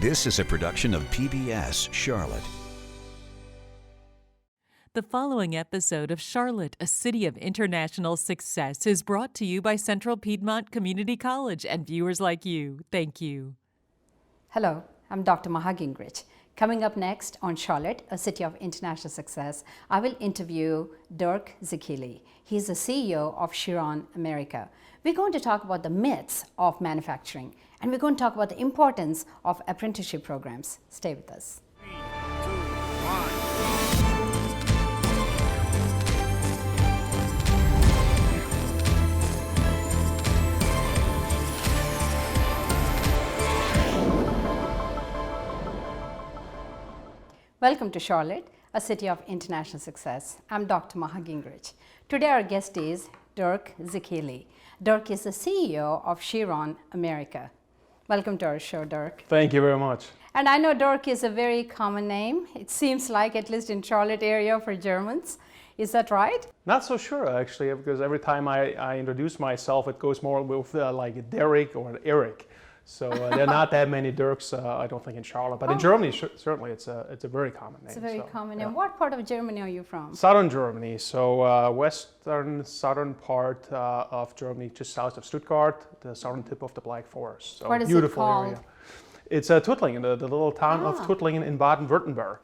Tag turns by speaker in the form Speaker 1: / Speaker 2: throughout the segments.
Speaker 1: This is a production of PBS Charlotte.
Speaker 2: The following episode of Charlotte, a City of International Success, is brought to you by Central Piedmont Community College and viewers like you. Thank you.
Speaker 3: Hello, I'm Dr. Maha Gingrich. Coming up next on Charlotte, a City of International Success, I will interview Dirk Zicchili. He's the CEO of Chiron America. We're going to talk about the myths of manufacturing, and we're going to talk about the importance of apprenticeship programs. Stay with us.
Speaker 4: 3, 2, 1.
Speaker 3: Welcome to Charlotte, a City of International Success. I'm Dr. Maha Gingrich. Today our guest is Dirk Zicchili. Dirk is the CEO of Chiron America. Welcome to our show, Dirk.
Speaker 5: Thank you very much.
Speaker 3: And I know Dirk is a very common name. It seems like, at least in Charlotte area, for Germans. Is that right?
Speaker 5: Not so sure, actually, because every time I introduce myself, it goes more with like a Derek or an Eric. So there are not that many Dirks, I don't think, in Charlotte. But in Germany, certainly, it's a very common name.
Speaker 3: It's a very common name.
Speaker 5: Yeah.
Speaker 3: What part of Germany are you from?
Speaker 5: Southern Germany, so southern part of Germany, just south of Stuttgart, the southern tip of the Black Forest. So
Speaker 3: What is it
Speaker 5: beautiful
Speaker 3: called?
Speaker 5: area. It's Tuttlingen, the little town of Tuttlingen in Baden-Württemberg,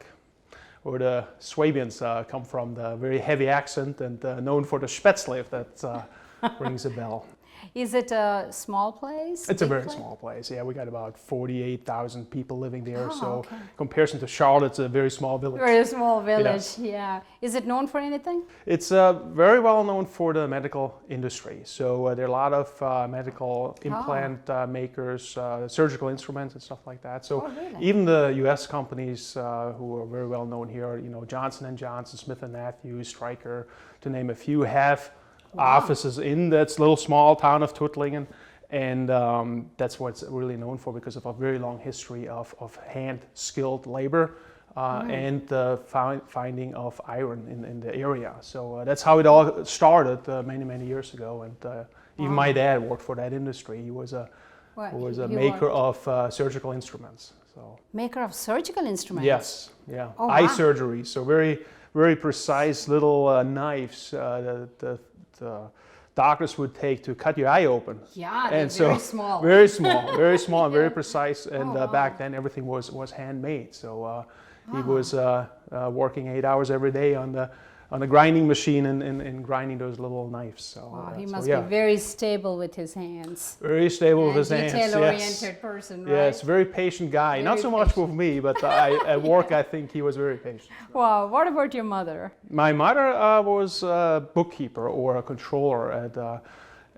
Speaker 5: where the Swabians come from, the very heavy accent, and known for the Spätzle, if that rings a bell.
Speaker 3: Is it a small place?
Speaker 5: It's a
Speaker 3: Big
Speaker 5: very
Speaker 3: place?
Speaker 5: small place. Yeah, we got about 48,000 people living there.
Speaker 3: Oh,
Speaker 5: so,
Speaker 3: okay.
Speaker 5: comparison to Charlotte, it's a very small village.
Speaker 3: Very small village,
Speaker 5: Yes.
Speaker 3: yeah. Is it known for anything?
Speaker 5: It's very well known for the medical industry. So there are a lot of medical implant makers, surgical instruments and stuff like that. So
Speaker 3: really?
Speaker 5: even the U.S. companies who are very well known here, Johnson & Johnson, Smith & Nephew, Stryker, to name a few, have offices in that little small town of Tuttlingen, and that's what it's really known for because of a very long history of hand-skilled labor and the finding of iron in the area. So that's how it all started many years ago, and even my dad worked for that industry. He was a maker of surgical instruments. So
Speaker 3: Maker of surgical instruments?
Speaker 5: yes, yeah,
Speaker 3: Oh,
Speaker 5: eye
Speaker 3: wow.
Speaker 5: surgery. So very precise little knives the doctors would take to cut your eye open.
Speaker 3: Yeah, they're
Speaker 5: And so
Speaker 3: very small.
Speaker 5: very small and very precise. And
Speaker 3: Oh, wow.
Speaker 5: back then everything was handmade. So he was working 8 hours every day on the grinding machine and grinding those little knives. So
Speaker 3: Wow, he
Speaker 5: so,
Speaker 3: must
Speaker 5: yeah.
Speaker 3: be very stable with his hands.
Speaker 5: Very stable with his hands.
Speaker 3: Detail-oriented
Speaker 5: Yes.
Speaker 3: person, right?
Speaker 5: Yes, very patient guy. Not
Speaker 3: Very
Speaker 5: so much with me, but at work I think he was very patient.
Speaker 3: Wow, what about your mother?
Speaker 5: My mother was a bookkeeper or a controller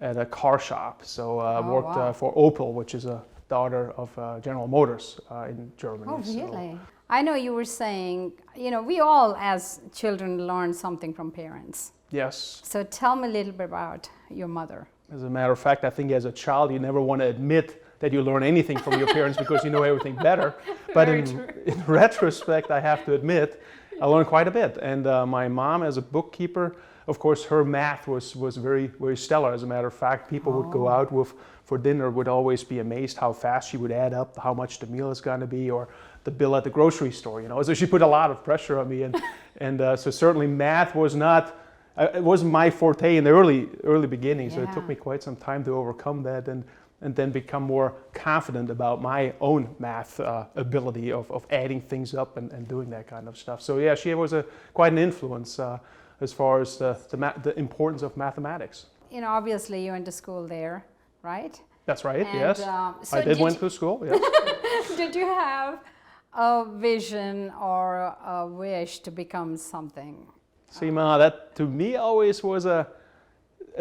Speaker 5: at a car shop. So worked
Speaker 3: wow.
Speaker 5: for Opel, which is a daughter of General Motors in Germany.
Speaker 3: Oh,
Speaker 5: So,
Speaker 3: really? I know you were saying, we all as children learn something from parents.
Speaker 5: yes.
Speaker 3: So tell me a little bit about your mother.
Speaker 5: As a matter of fact, I think as a child you never want to admit that you learn anything from your parents because you know everything better. But in retrospect, I have to admit, I learned quite a bit. And my mom, as a bookkeeper, of course, her math was very stellar. As a matter of fact, people would go out for dinner, would always be amazed how fast she would add up how much the meal is going to be, or the bill at the grocery store. So she put a lot of pressure on me, and so certainly math was not. It wasn't my forte in the early beginnings. So it took
Speaker 3: Yeah.
Speaker 5: me quite some time to overcome that, and then become more confident about my own math ability of adding things up and doing that kind of stuff. So yeah, she was quite an influence as far as the importance of mathematics.
Speaker 3: Obviously you went to school there, right?
Speaker 5: That's right.
Speaker 3: And,
Speaker 5: yes,
Speaker 3: so
Speaker 5: I did
Speaker 3: did
Speaker 5: went
Speaker 3: you-
Speaker 5: to school. Yes.
Speaker 3: Did you have a vision or a wish to become something?
Speaker 5: See, Ma, that to me always was a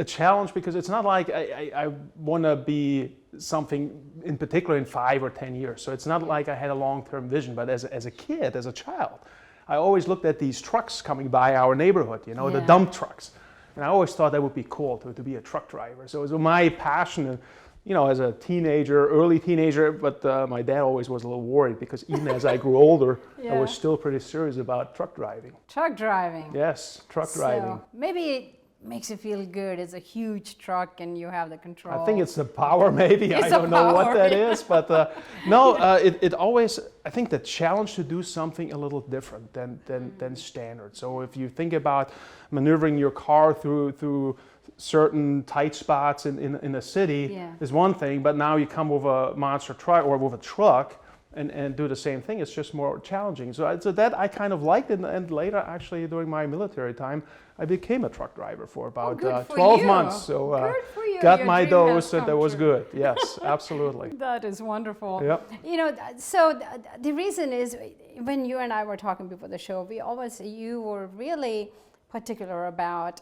Speaker 5: challenge because it's not like I want to be something in particular in 5 or 10 years. So it's not like I had a long-term vision, but as a kid, as a child, I always looked at these trucks coming by our neighborhood, the
Speaker 3: Yeah.
Speaker 5: dump trucks. And I always thought that would be cool to be a truck driver. So it was my passion, as a teenager, early teenager, but my dad always was a little worried because even as I grew older, I was still pretty serious about truck driving.
Speaker 3: Truck driving.
Speaker 5: Yes, truck driving.
Speaker 3: So maybe makes you feel good. It's a huge truck and you have the control.
Speaker 5: I think it's the power, maybe.
Speaker 3: It's
Speaker 5: I
Speaker 3: the
Speaker 5: don't know what
Speaker 3: power,
Speaker 5: that
Speaker 3: yeah.
Speaker 5: is, but no, it always, I think the challenge to do something a little different than standard. So if you think about maneuvering your car through certain tight spots in a city,
Speaker 3: Yeah.
Speaker 5: is one thing, but now you come with a monster truck or with a truck and do the same thing, it's just more challenging. So that I kind of liked, and later actually during my military time, I became a truck driver for about
Speaker 3: good for
Speaker 5: 12
Speaker 3: you.
Speaker 5: months. So
Speaker 3: Good for you.
Speaker 5: got
Speaker 3: Your
Speaker 5: my
Speaker 3: dream has
Speaker 5: dose, and
Speaker 3: come
Speaker 5: that was
Speaker 3: true.
Speaker 5: good. Yes, absolutely.
Speaker 3: That is wonderful.
Speaker 5: Yep.
Speaker 3: You know, so the reason is when you and I were talking before the show, you were really particular about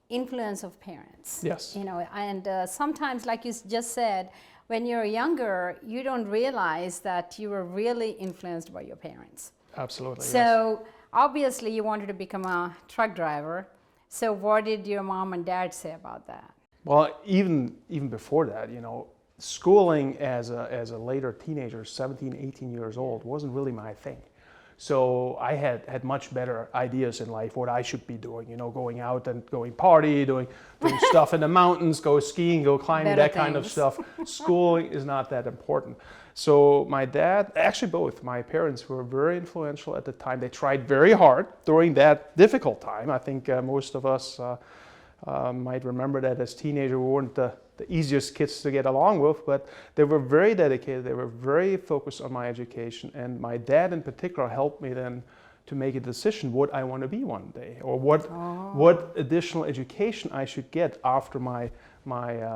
Speaker 3: influence of parents.
Speaker 5: Yes.
Speaker 3: You know, and sometimes, like you just said, when you're younger, you don't realize that you were really influenced by your parents.
Speaker 5: Absolutely. yes.
Speaker 3: So obviously you wanted to become a truck driver. So what did your mom and dad say about that?
Speaker 5: Well, even before that, you know, schooling as a later teenager, 17, 18 years old, wasn't really my thing. So I had much better ideas in life what I should be doing, you know, going out and going party, doing stuff in the mountains, go skiing, go climbing,
Speaker 3: Better
Speaker 5: that kind of
Speaker 3: things.
Speaker 5: stuff. Schooling is not that important. So my dad, actually both, my parents were very influential at the time. They tried very hard during that difficult time. I think most of us might remember that as teenagers we weren't the easiest kids to get along with, but they were very dedicated. They were very focused on my education, and my dad in particular helped me then to make a decision what I want to be one day, or what additional education I should get after my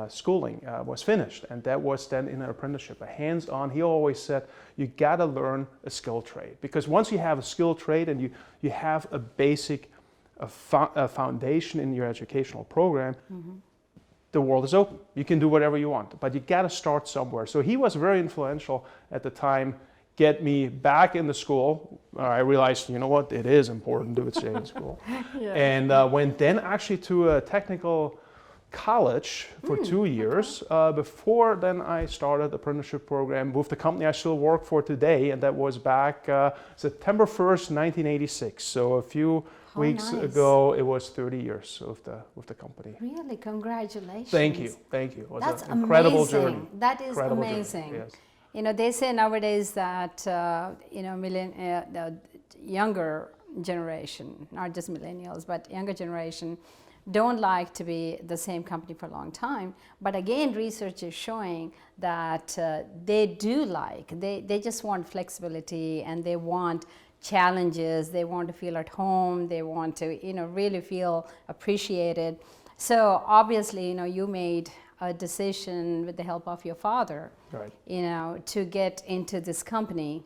Speaker 5: schooling was finished. And that was then in an apprenticeship, a hands-on. He always said, you got to learn a skill trade, because once you have a skill trade and you have a basic a foundation in your educational program, the world is open. You can do whatever you want, but you got to start somewhere. So he was very influential at the time, get me back into school. I realized, you know what, it is important to stay in school. And went then actually to a technical college for 2 years. Before then I started the apprenticeship program with the company I still work for today, and that was back September 1st, 1986. So a few weeks
Speaker 3: nice.
Speaker 5: ago, it was 30 years with the company.
Speaker 3: Really, congratulations.
Speaker 5: Thank you. It was
Speaker 3: That's
Speaker 5: an incredible
Speaker 3: amazing.
Speaker 5: journey.
Speaker 3: That is
Speaker 5: Incredible journey,
Speaker 3: amazing.
Speaker 5: yes.
Speaker 3: You know, they say nowadays that the younger generation, not just millennials, but younger generation, don't like to be the same company for a long time. But again, research is showing that they do they just want flexibility, and they want challenges. They want to feel at home. They want to, really feel appreciated. So obviously, you made a decision with the help of your father,
Speaker 5: Right.
Speaker 3: to get into this company.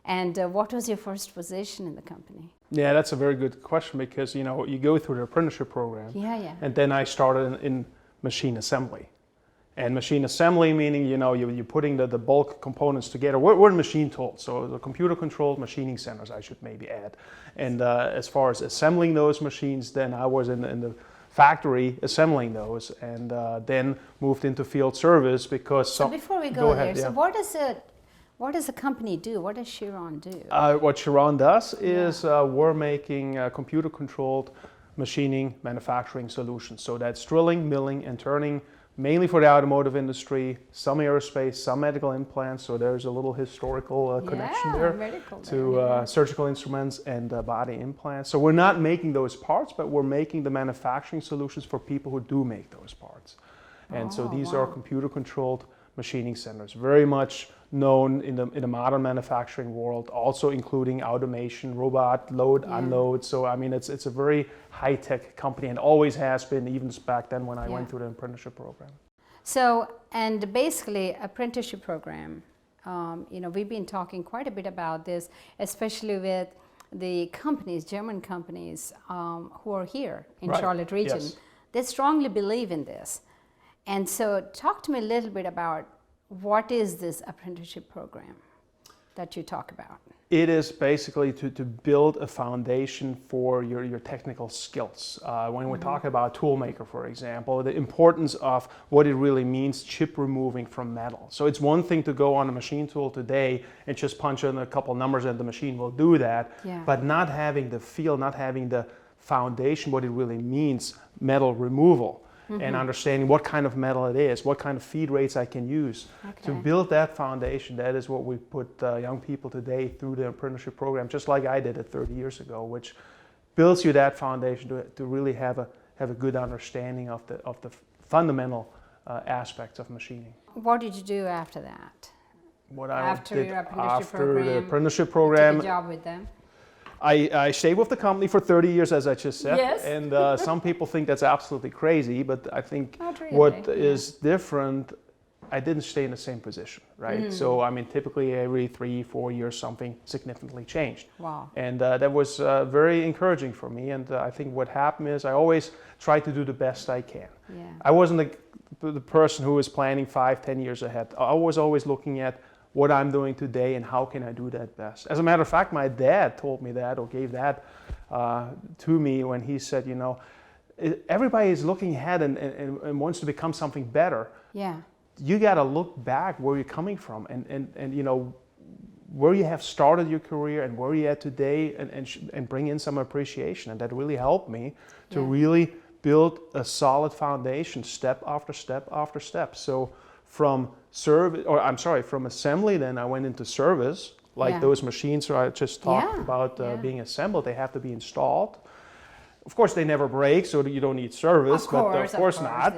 Speaker 3: And what was your first position in the company?
Speaker 5: Yeah, that's a very good question, because you go through the apprenticeship program,
Speaker 3: Yeah.
Speaker 5: and then I started in machine assembly. And machine assembly meaning you're putting the bulk components together. We're in machine tools, so the computer controlled machining centers, I should maybe add. And as far as assembling those machines, then I was in the factory assembling those, and then moved into field service because.
Speaker 3: So before we go
Speaker 5: ahead,
Speaker 3: there,
Speaker 5: yeah.
Speaker 3: so what does the company do? What does Chiron do?
Speaker 5: What Chiron does is we're making computer-controlled machining manufacturing solutions. So that's drilling, milling, and turning, mainly for the automotive industry, some aerospace, some medical implants. So there's a little historical connection there
Speaker 3: medical
Speaker 5: to surgical instruments and body implants. So we're not making those parts, but we're making the manufacturing solutions for people who do make those parts. And so these are computer-controlled machining centers, very much known in the modern manufacturing world, also including automation, robot, load, unload. So I mean, it's a very high-tech company, and always has been, even back then when I went through the apprenticeship program.
Speaker 3: So, and basically apprenticeship program, we've been talking quite a bit about this, especially with the companies, German companies who are here in
Speaker 5: Right.
Speaker 3: Charlotte region.
Speaker 5: Yes.
Speaker 3: They strongly believe in this. And so talk to me a little bit about what is this apprenticeship program that you talk about?
Speaker 5: It is basically to build a foundation for your technical skills. When we talk about toolmaker, for example, the importance of what it really means chip removing from metal. So it's one thing to go on a machine tool today and just punch in a couple numbers and the machine will do that,
Speaker 3: Yeah.
Speaker 5: but not having the feel, not having the foundation, what it really means, metal removal, and understanding what kind of metal it is, what kind of feed rates I can use. To build that foundation, that is what we put young people today through the apprenticeship program, just like I did it 30 years ago, which builds you that foundation to really have a good understanding of the fundamental aspects of machining.
Speaker 3: What did you do after that?
Speaker 5: What I
Speaker 3: After
Speaker 5: did
Speaker 3: your apprenticeship
Speaker 5: after
Speaker 3: program,
Speaker 5: the apprenticeship
Speaker 3: You
Speaker 5: program,
Speaker 3: took a job with them?
Speaker 5: I stayed with the company for 30 years, as I just said.
Speaker 3: Yes.
Speaker 5: And some people think that's absolutely crazy, but I think
Speaker 3: Not really,
Speaker 5: what
Speaker 3: yeah.
Speaker 5: is different, I didn't stay in the same position, right? So, I mean, typically every 3-4 years, something significantly changed.
Speaker 3: Wow.
Speaker 5: And that was very encouraging for me. And I think what happened is I always tried to do the best I can.
Speaker 3: Yeah.
Speaker 5: I wasn't the person who was planning 5-10 years ahead. I was always looking at what I'm doing today and how can I do that best. As a matter of fact, my dad told me that, or gave that to me when he said, you know, everybody is looking ahead and wants to become something better.
Speaker 3: Yeah.
Speaker 5: You got to look back where you're coming from and you know, where you have started your career and where you're at today and bring in some appreciation. And that really helped me to really build a solid foundation step after step after step. So from from assembly, then I went into service, like those machines I just talked about being assembled, they have to be installed. Of course, they never break, so you don't need service, but of course not.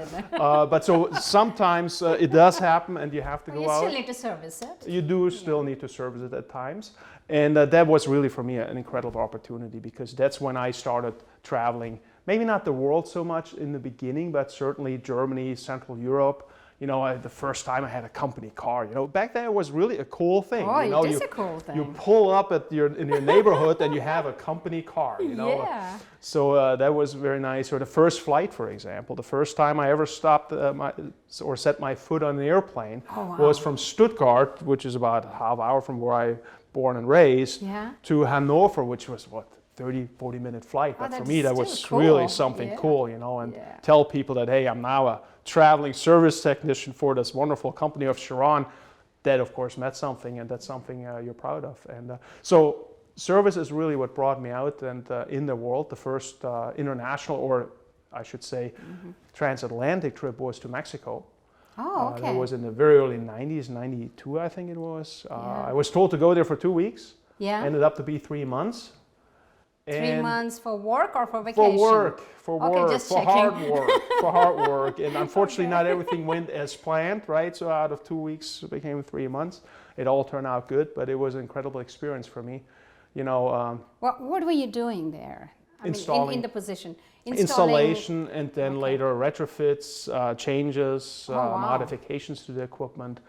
Speaker 5: But so sometimes it does happen and you have to go out.
Speaker 3: You still need to service it.
Speaker 5: You do still need to service it at times. And that was really for me an incredible opportunity, because that's when I started traveling. Maybe not the world so much in the beginning, but certainly Germany, Central Europe. You know, the first time I had a company car, you know, back then it was really a cool thing.
Speaker 3: Oh,
Speaker 5: you know,
Speaker 3: it is a cool thing.
Speaker 5: You pull up in your neighborhood and you have a company car, you know.
Speaker 3: Yeah.
Speaker 5: So that was very nice. Or the first flight, for example, the first time I ever stopped or set my foot on an airplane was from Stuttgart, which is about a half hour from where I born and raised, to Hanover, which was 30-40 minute flight. But for me, that was
Speaker 3: cool.
Speaker 5: really something cool, you know, and tell people that, hey, I'm now a traveling service technician for this wonderful company of Chiron. That, of course, meant something, and that's something you're proud of. And so service is really what brought me out and in the world. The first international, or I should say, transatlantic trip was to Mexico.
Speaker 3: Oh, okay.
Speaker 5: That was in the very early 90s, 92, I think it was. I was told to go there for 2 weeks.
Speaker 3: Yeah.
Speaker 5: Ended up to be 3 months.
Speaker 3: 3 months for work or for vacation?
Speaker 5: For work,
Speaker 3: just
Speaker 5: for
Speaker 3: checking.
Speaker 5: hard work, for hard work. And unfortunately, not everything went as planned, right? So out of 2 weeks, it became 3 months. It all turned out good, but it was an incredible experience for me. You know,
Speaker 3: What were you doing there? I
Speaker 5: installing,
Speaker 3: mean, in the position?
Speaker 5: Installation, and then later retrofits, changes, modifications to the equipment.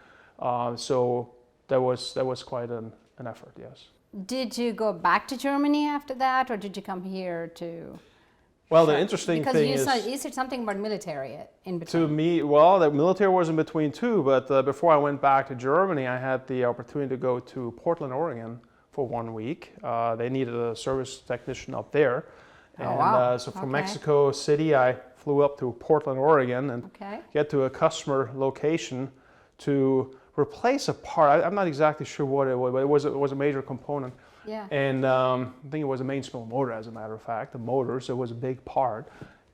Speaker 5: So that was quite an effort, yes.
Speaker 3: Did you go back to Germany after that, or did you come here to?
Speaker 5: Well, the interesting thing is,
Speaker 3: because you said something about military in between.
Speaker 5: to me, well, the military was in between too. But before I went back to Germany, I had the opportunity to go to Portland, Oregon, for 1 week. They needed a service technician up there, and so from Mexico City, I flew up to Portland, Oregon, and get to a customer location to replace a part. I'm not exactly sure what it was, but it was a major component.
Speaker 3: Yeah.
Speaker 5: And I think it was a main spindle motor, as a matter of fact, the motor, so it was a big part.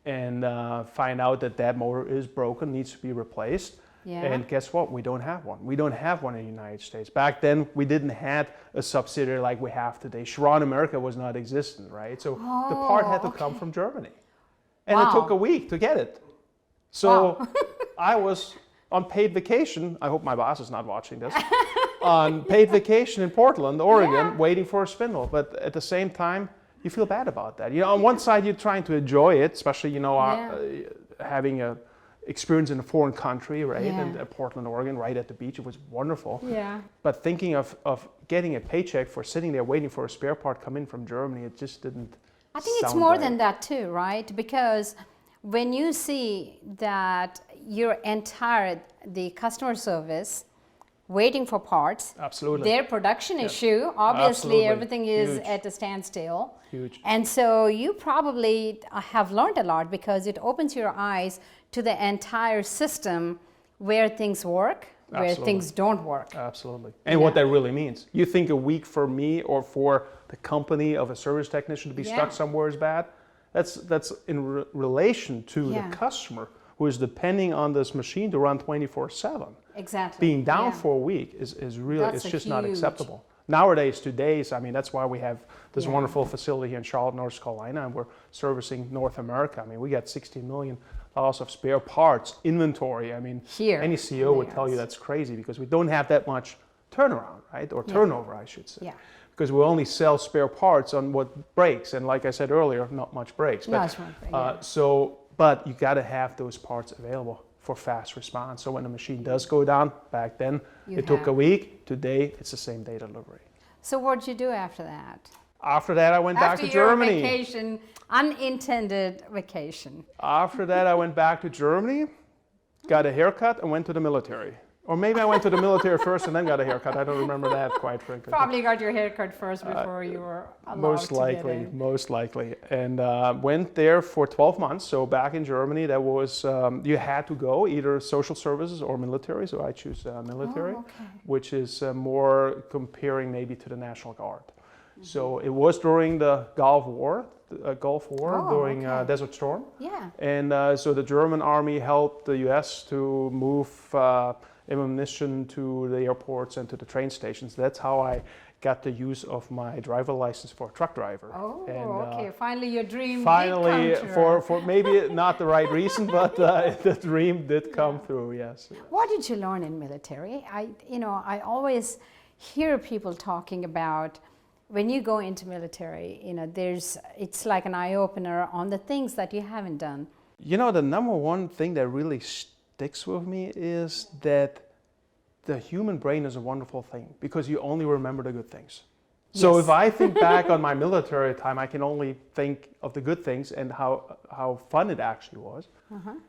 Speaker 5: And find out that motor is broken, needs to be replaced.
Speaker 3: Yeah.
Speaker 5: And guess what? We don't have one. We don't have one in the United States. Back then, we didn't have a subsidiary like we have today. Chiron America was not existent, right? So the part had to come from Germany. And it took a week to get it. So I was on paid vacation. I hope my boss is not watching this. On paid vacation in Portland, Oregon, waiting for a spindle. But at the same time, you feel bad about that. You know, on one side, you're trying to enjoy it, especially, you know, having a experience in a foreign country, right? And Portland, Oregon, right at the beach. It was wonderful.
Speaker 3: Yeah.
Speaker 5: But thinking of getting a paycheck for sitting there waiting for a spare part come in from Germany, it just didn't.
Speaker 3: I think it's more than that too, right? Because when you see that the customer service waiting for parts, their production issue, obviously everything is at a standstill.
Speaker 5: Huge.
Speaker 3: And so you probably have learned a lot, because it opens your eyes to the entire system, where things work, where things don't work.
Speaker 5: Absolutely. And what that really means. You think a week for me or for the company of a service technician to be stuck somewhere is bad? That's in relation to
Speaker 3: Yeah.
Speaker 5: the customer who is depending on this machine to run 24/7.
Speaker 3: Exactly.
Speaker 5: Being down
Speaker 3: Yeah.
Speaker 5: for a week is really,
Speaker 3: That's
Speaker 5: it's
Speaker 3: a
Speaker 5: just not
Speaker 3: huge-
Speaker 5: acceptable. Nowadays, I mean, that's why we have this
Speaker 3: Yeah.
Speaker 5: wonderful facility here in Charlotte, North Carolina, and we're servicing North America. I mean, we got $16 million of spare parts inventory. I mean,
Speaker 3: Here
Speaker 5: any CEO would
Speaker 3: in the
Speaker 5: tell you
Speaker 3: US.
Speaker 5: that's crazy because we don't have that much turnaround, right? Or turnover, I should say.
Speaker 3: Yeah.
Speaker 5: Because we only sell spare parts on what breaks, and like I said earlier, not much breaks.
Speaker 3: Not much break, yeah.
Speaker 5: But you got to have those parts available for fast response. So when the machine does go down, back then
Speaker 3: You
Speaker 5: it took
Speaker 3: have-
Speaker 5: a week. Today it's the same day delivery.
Speaker 3: So what did you do after that?
Speaker 5: After that, I went back
Speaker 3: After
Speaker 5: to
Speaker 3: your
Speaker 5: Germany.
Speaker 3: vacation, unintended vacation.
Speaker 5: After that, I went back to Germany, got a haircut, and went to the military. Or maybe I went to the military first and then got a haircut. I don't remember that quite frankly.
Speaker 3: Probably got your haircut first before you were allowed
Speaker 5: Most
Speaker 3: to get
Speaker 5: likely,
Speaker 3: in.
Speaker 5: most likely. And went there for 12 months. So back in Germany, that was, you had to go either social services or military. So I choose military,
Speaker 3: Oh, okay.
Speaker 5: which is more comparing maybe to the National Guard. So it was during the Gulf War,
Speaker 3: Oh,
Speaker 5: during
Speaker 3: okay.
Speaker 5: Desert Storm.
Speaker 3: Yeah.
Speaker 5: And so the German army helped the US to move ammunition to the airports and to the train stations. That's how I got the use of my driver license for a truck driver.
Speaker 3: Oh,
Speaker 5: And,
Speaker 3: okay. Finally, your dream
Speaker 5: Finally,
Speaker 3: did come true.
Speaker 5: for maybe not the right reason, but the dream did come through. Yes.
Speaker 3: What did you learn in military? I always hear people talking about when you go into military. It's like an eye opener on the things that you haven't done.
Speaker 5: You know, the number one thing that really sticks with me is that the human brain is a wonderful thing because you only remember the good things. So
Speaker 3: Yes.
Speaker 5: if I think back on my military time, I can only think of the good things and how fun it actually was,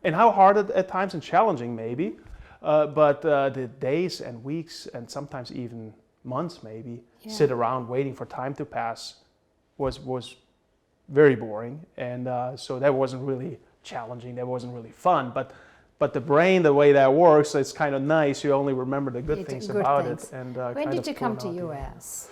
Speaker 5: and how hard at times and challenging maybe. But the days and weeks and sometimes even months maybe sit around waiting for time to pass was very boring, and so that wasn't really challenging. That wasn't really fun. But the brain, the way that works, it's kind of nice. You only remember the good things about it. And
Speaker 3: When
Speaker 5: kind
Speaker 3: did
Speaker 5: of
Speaker 3: you come to
Speaker 5: tune out the-
Speaker 3: U.S.?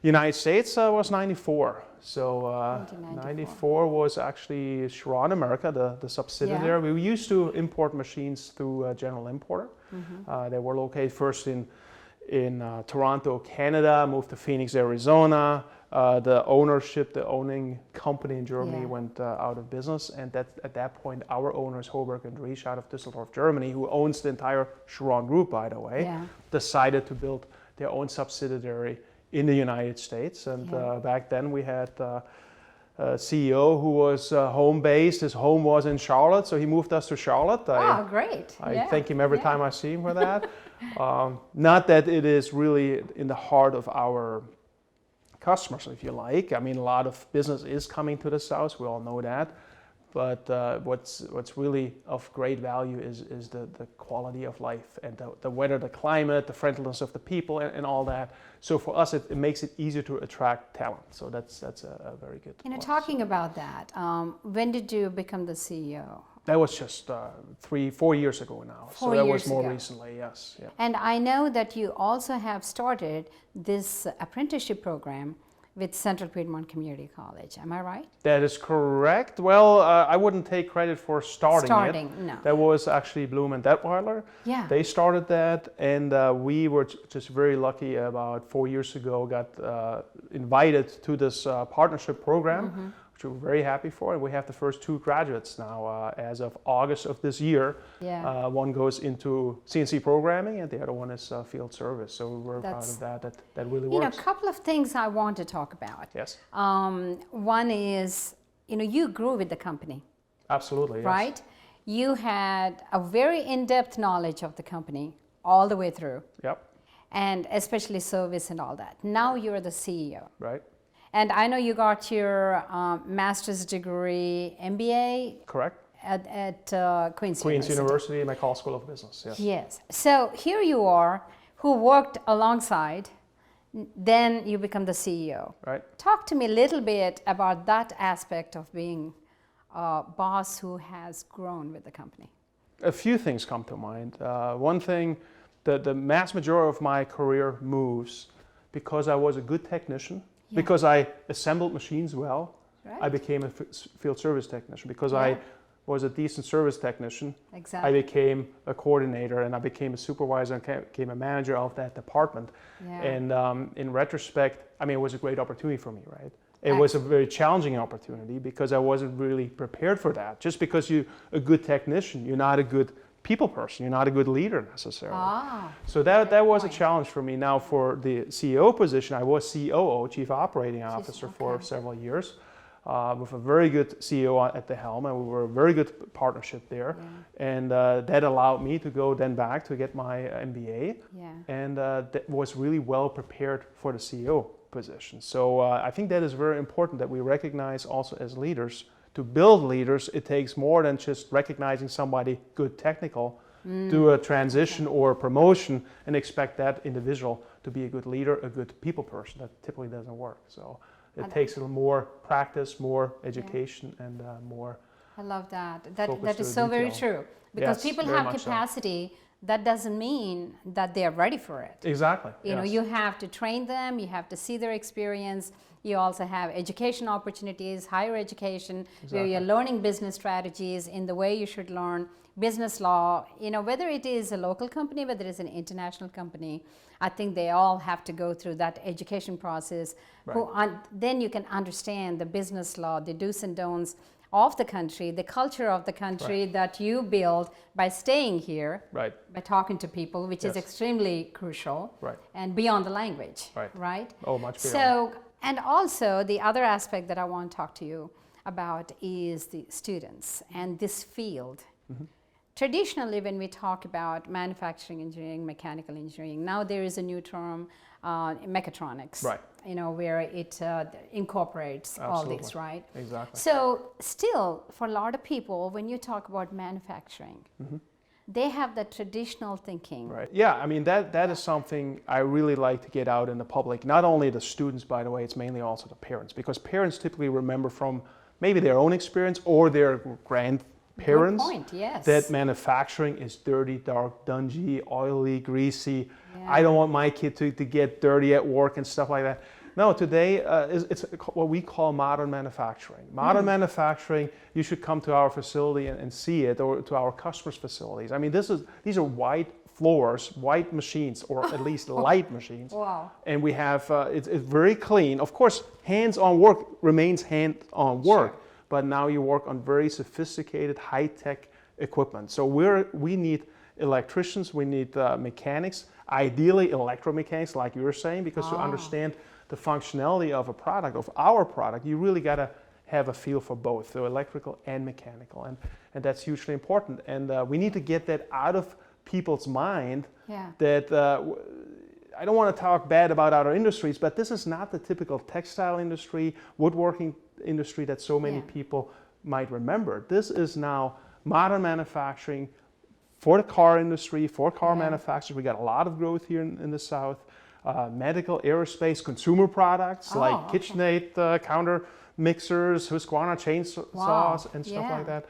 Speaker 5: United States was 94. So
Speaker 3: 1994.
Speaker 5: 94 was actually Chiron America, the subsidiary. We used to import machines through General Importer. They were located first in Toronto, Canada, moved to Phoenix, Arizona. The owning company in Germany
Speaker 3: Yeah.
Speaker 5: went out of business, and at that point, our owners, Hoberg and Riesch out of Düsseldorf, Germany, who owns the entire Chiron Group, by the way,
Speaker 3: Yeah.
Speaker 5: decided to build their own subsidiary in the United States. And
Speaker 3: Yeah.
Speaker 5: back then, we had a CEO who was home-based. His home was in Charlotte, so he moved us to Charlotte.
Speaker 3: Oh, great.
Speaker 5: I
Speaker 3: Yeah.
Speaker 5: thank him every
Speaker 3: Yeah.
Speaker 5: time I see him for that. Not that it is really in the heart of our customers, if you like. I mean, a lot of business is coming to the south. We all know that. But what's really of great value is the quality of life and the weather, the climate, the friendliness of the people, and all that. So for us, it makes it easier to attract talent. So that's a very good. plus.
Speaker 3: Talking about that, when did you become the CEO?
Speaker 5: That was just 3-4 years ago now.
Speaker 3: 4
Speaker 5: So that was
Speaker 3: years
Speaker 5: more
Speaker 3: ago.
Speaker 5: recently, yes. Yeah.
Speaker 3: And I know that you also have started this apprenticeship program with Central Piedmont Community College. Am I right?
Speaker 5: That is correct. Well, I wouldn't take credit for starting it.
Speaker 3: No.
Speaker 5: That was actually Bloom and Detweiler.
Speaker 3: Yeah.
Speaker 5: They started that, and we were just very lucky. About 4 years ago, got invited to this partnership program, which we're very happy for. And we have the first 2 graduates now as of August of this year.
Speaker 3: Yeah.
Speaker 5: One goes into CNC programming, and the other one is field service. So we're proud
Speaker 3: That's-
Speaker 5: of that. That really
Speaker 3: You know,
Speaker 5: works.
Speaker 3: a couple of things I want to talk about.
Speaker 5: Yes,
Speaker 3: One is, you grew with the company,
Speaker 5: absolutely. Yes.
Speaker 3: right? You had a very in-depth knowledge of the company all the way through,
Speaker 5: Yep.
Speaker 3: and especially service and all that. Now you're the CEO.
Speaker 5: Right.
Speaker 3: And I know you got your master's degree, MBA
Speaker 5: Correct.
Speaker 3: at Queen's
Speaker 5: University, McCall School of Business. Yes.
Speaker 3: Yes. So here you are, who worked alongside, then you become the CEO.
Speaker 5: Right.
Speaker 3: Talk to me a little bit about that aspect of being a boss who has grown with the company.
Speaker 5: A few things come to mind. One thing, the mass majority of my career moves because I was a good technician, because I assembled machines well,
Speaker 3: Right.
Speaker 5: I became a field service technician. Because
Speaker 3: Yeah.
Speaker 5: I was a decent service technician,
Speaker 3: Exactly.
Speaker 5: I became a coordinator, and I became a supervisor and became a manager of that department.
Speaker 3: Yeah.
Speaker 5: And in retrospect, I mean, it was a great opportunity for me, right? It was a very challenging opportunity because I wasn't really prepared for that. Just because you're a good technician, you're not a good people person, you're not a good leader necessarily.
Speaker 3: Ah,
Speaker 5: So that was a
Speaker 3: point.
Speaker 5: challenge for me. Now for the CEO position, I was COO, Chief Operating Officer, for
Speaker 3: okay.
Speaker 5: several years. With a very good CEO at the helm, and we were a very good partnership there.
Speaker 3: Yeah.
Speaker 5: And that allowed me to go then back to get my MBA,
Speaker 3: yeah.
Speaker 5: and that was really well prepared for the CEO position. So I think that is very important that we recognize also as leaders. To build leaders, it takes more than just recognizing somebody good technical, do a transition or a promotion and expect that individual to be a good leader, a good people person. That typically doesn't work. So it takes a little more practice, more education, and more.
Speaker 3: I love that. That
Speaker 5: Focus to
Speaker 3: is
Speaker 5: the
Speaker 3: so very
Speaker 5: detail.
Speaker 3: true. Because
Speaker 5: Yes,
Speaker 3: people
Speaker 5: very
Speaker 3: have
Speaker 5: much so.
Speaker 3: capacity, that doesn't mean that they are ready for it.
Speaker 5: Exactly.
Speaker 3: You know,
Speaker 5: yes.
Speaker 3: you have to train them, you have to see their experience. You also have education opportunities, higher education, where you're learning business strategies in the way you should learn business law. You know, whether it is a local company, whether it's an international company, I think they all have to go through that education process.
Speaker 5: Right.
Speaker 3: Then you can understand the business law, the do's and don'ts of the country, the culture of the country that you build by staying here,
Speaker 5: Right.
Speaker 3: by talking to people, which is
Speaker 5: Yes.
Speaker 3: extremely crucial,
Speaker 5: Right.
Speaker 3: and beyond the language,
Speaker 5: Right. Oh, much beyond.
Speaker 3: So, and also the other aspect that I want to talk to you about is the students and this field.
Speaker 5: Mm-hmm.
Speaker 3: Traditionally, when we talk about manufacturing engineering, mechanical engineering, now there is a new term, mechatronics.
Speaker 5: Right.
Speaker 3: You know, where it incorporates all these,
Speaker 5: Absolutely.
Speaker 3: right?
Speaker 5: Exactly.
Speaker 3: So still, for a lot of people, when you talk about manufacturing, they have that traditional thinking.
Speaker 5: Right. Yeah, I mean, that is something I really like to get out in the public. Not only the students, by the way, it's mainly also the parents. Because parents typically remember from maybe their own experience or their grandparents
Speaker 3: Good point, yes.
Speaker 5: that manufacturing is dirty, dark, dungy, oily, greasy.
Speaker 3: Yeah.
Speaker 5: I don't want my kid to get dirty at work and stuff like that. No, today it's what we call modern manufacturing. Modern manufacturing, you should come to our facility and see it, or to our customers' facilities. I mean, these are white floors, white machines, or at least light machines.
Speaker 3: Wow.
Speaker 5: And we have, it's very clean. Of course, hands-on work remains hands-on work, but now you work on very sophisticated, high-tech equipment. So we need electricians, we need mechanics, ideally electromechanics, like you were saying, because to understand the functionality of a product, of our product, you really got to have a feel for both, so electrical and mechanical, and that's hugely important. And we need to get that out of people's mind.
Speaker 3: Yeah.
Speaker 5: That I don't want to talk bad about other industries, but this is not the typical textile industry, woodworking industry that so many people might remember. This is now modern manufacturing for the car industry, for car manufacturers. We got a lot of growth here in the South. Medical, aerospace, consumer products like KitchenAid counter mixers, Husqvarna chainsaws, and stuff like that.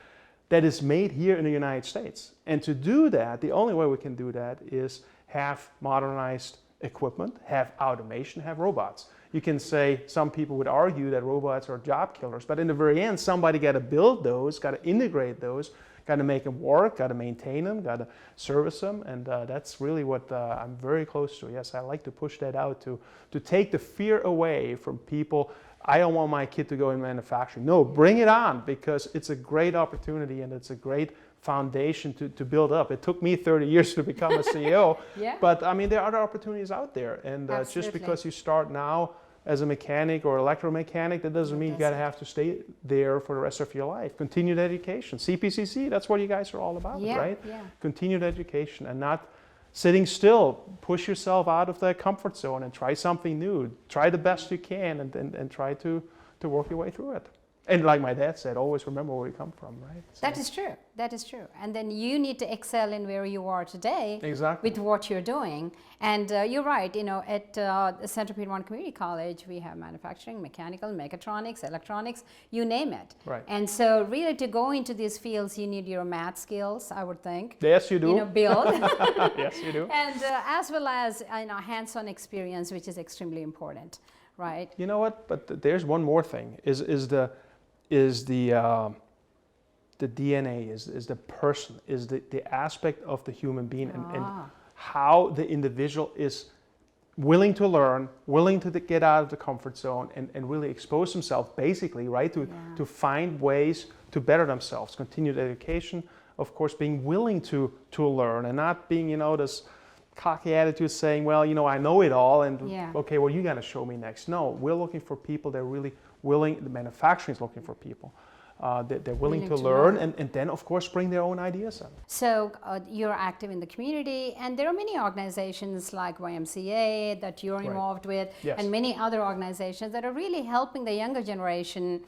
Speaker 5: That is made here in the United States. And to do that, the only way we can do that is have modernized equipment, have automation, have robots. You can say, some people would argue that robots are job killers, but in the very end, somebody got to build those, got to integrate those, got to make them work, got to maintain them, got to service them, and that's really what I'm very close to. Yes, I like to push that out to take the fear away from people. I don't want my kid to go in manufacturing. No, bring it on, because it's a great opportunity and it's a great foundation to build up. It took me 30 years to become a CEO, but I mean, there are other opportunities out there, and just because you start now as a mechanic or electromechanic, that doesn't mean you got to have to stay there for the rest of your life. Continued education, CPCC, that's what you guys are all about, right?
Speaker 3: Yeah.
Speaker 5: Continued education, and not sitting still. Push yourself out of that comfort zone and try something new. Try the best you can, and try to work your way through it. And like my dad said, always remember where you come from, right? So.
Speaker 3: That is true. That is true. And then you need to excel in where you are today.
Speaker 5: Exactly.
Speaker 3: With what you're doing. And you're right. You know, at Central Piedmont Community College, we have manufacturing, mechanical, mechatronics, electronics, you name it.
Speaker 5: Right.
Speaker 3: And so, really, to go into these fields, you need your math skills, I would think.
Speaker 5: Yes, you do.
Speaker 3: You know, build.
Speaker 5: Yes, you do.
Speaker 3: And as well as hands-on experience, which is extremely important, right?
Speaker 5: You know what? But there's one more thing. Is the is the DNA, is the person, is the aspect of the human being, and how the individual is willing to learn, willing to get out of the comfort zone, and really expose himself, basically, right, to find ways to better themselves, continued education, of course, being willing to learn, and not being, this cocky attitude saying, well, I know it all, and okay, well, you got to show me next. No, we're looking for people that are really willing. The manufacturing is looking for people that they're willing to learn, and then, of course, bring their own ideas in.
Speaker 3: So you're active in the community, and there are many organizations like YMCA that you're involved with, and many other organizations that are really helping the younger generation,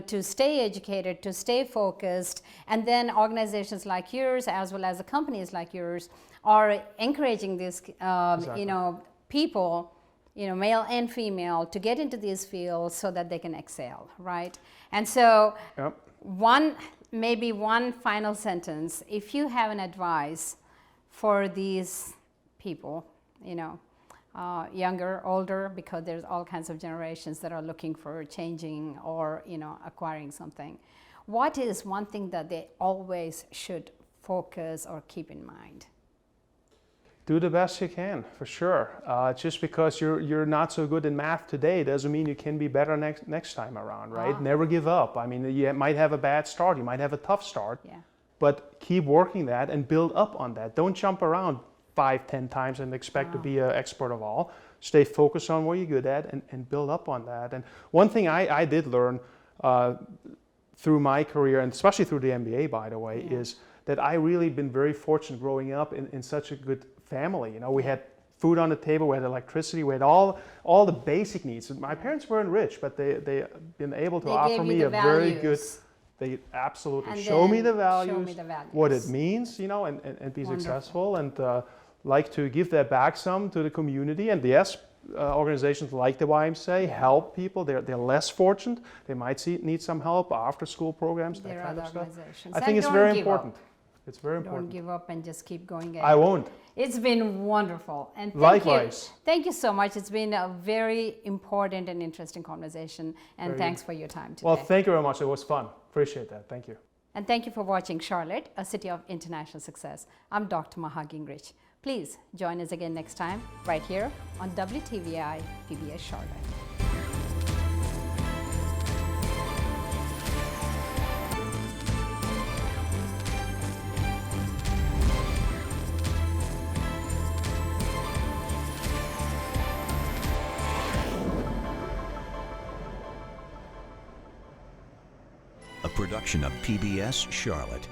Speaker 3: to stay educated, to stay focused. And then organizations like yours, as well as the companies like yours, are encouraging these, people, male and female, to get into these fields so that they can excel, right? And so maybe one final sentence, if you have an advice for these people, younger, older, because there's all kinds of generations that are looking for changing or, acquiring something. What is one thing that they always should focus or keep in mind?
Speaker 5: Do the best you can, for sure. Just because you're not so good in math today doesn't mean you can be better next time around, right? Never give up. I mean, you might have a bad start, you might have a tough start, but keep working that and build up on that. Don't jump around 5-10 times and expect to be an expert of all. Stay focused on what you're good at and build up on that. And one thing I did learn through my career, and especially through the MBA, by the way, is that I really been very fortunate growing up in such a good family. We had food on the table, we had electricity, we had all the basic needs. My parents weren't rich, but they been able to offer me a very good. They absolutely show me the values, what it means, and be successful, and like to give that back some to the community. And yes, organizations like the YMCA help people. They're less fortunate. They might need some help, after school programs, that kind of stuff. I think it's very important. It's very important.
Speaker 3: Don't give up and just keep going ahead.
Speaker 5: I won't.
Speaker 3: It's been wonderful. And
Speaker 5: likewise.
Speaker 3: Thank you so much. It's been a very important and interesting conversation. And thanks for your time today.
Speaker 5: Well, thank you very much. It was fun. Appreciate that. Thank you.
Speaker 3: And thank you for watching Charlotte, a city of international success. I'm Dr. Maha Gingrich. Please join us again next time, right here on WTVI PBS Charlotte.
Speaker 1: A production of PBS Charlotte.